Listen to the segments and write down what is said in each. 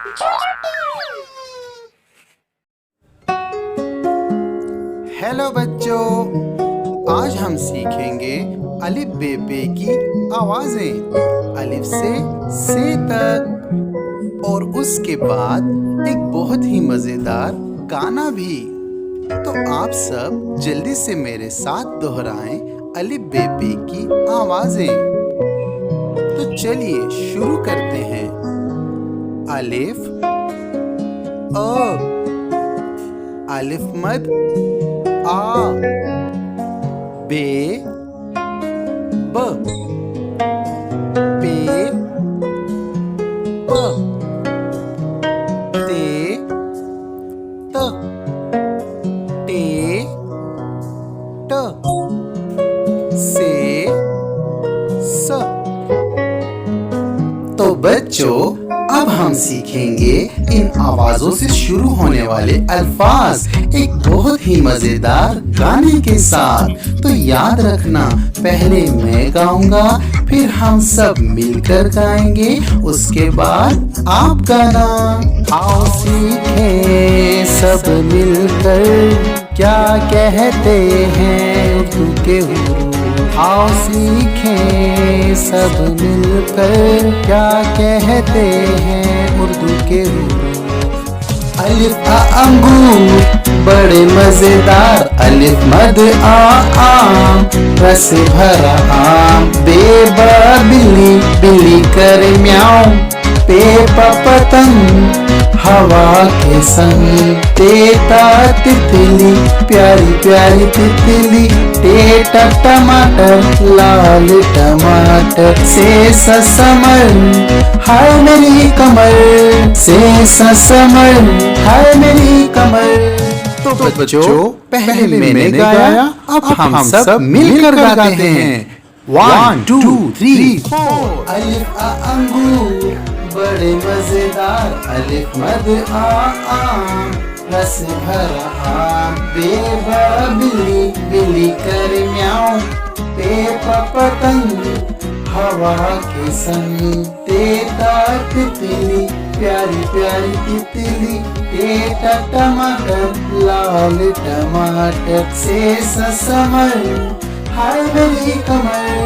Hello बच्चों, आज हम सीखेंगे अलिफ बे पे की आवाजें अलिफ से तक और उसके बाद एक बहुत ही मजेदार गाना भी। तो आप सब जल्दी से मेरे साथ दोहराएं अलिफ बे पे की आवाजें। तो चलिए शुरू करते हैं। अलिफ अ, अलिफ मद आ, बे ब, पे प, ते त, टे ट, से स। तो बच्चों, अब हम सीखेंगे इन आवाजों से शुरू होने वाले अल्फाज एक बहुत ही मजेदार गाने के साथ। तो याद रखना, पहले मैं गाऊंगा, फिर हम सब मिलकर गाएंगे, उसके बाद आप गाना। आओ सीखे सब मिलकर क्या कहते हैं उर्दू के हुरूफ। आओ सीखें सब मिलकर क्या कहते हैं उर्दू के हुरूफ। अलिफ आ अंगूर बड़े मजेदार, अलिफ मद आ आम रस भरा आम। बे बा बिल्ली बिल्ली करे म्याऊं, पे पतंग हवा के संग। तेता तितली प्यारी प्यारी तितली, टेटा टमाटर लाल टमाटर। से समर हाय मेरी कमर, से समर हाय मेरी कमर। तो बच्चों, पहले मैंने गाया, अब हम सब मिलकर गाते हैं। 1 2 3 4। अलिफ आ अंगूर बड़े मजेदार, अलिफ मद आ आम रस भरा आम। बे बा बिल्ली बिल्ली करे म्याऊं, पे पतंग हवा के संग। तेता तितली प्यारी प्यारी तितली, टेटा टमाटर लाल टमाटर। से समर हाय मेरी कमर,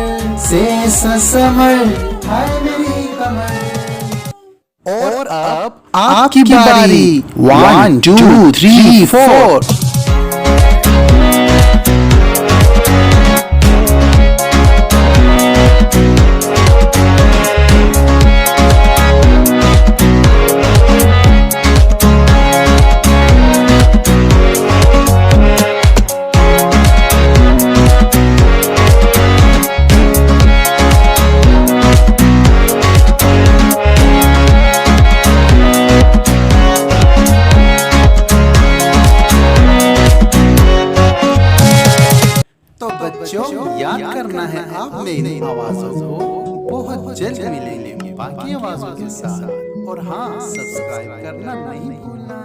से समर हाय मेरी कमर। और अब आपकी बारी। 1 2 3 4। बच्चों, याद करना है आपने इन आवाजों को। बहुत जल्द मिलेंगे बाकी आवाजों के साथ। और हाँ, सब्सक्राइब करना नहीं भूलना।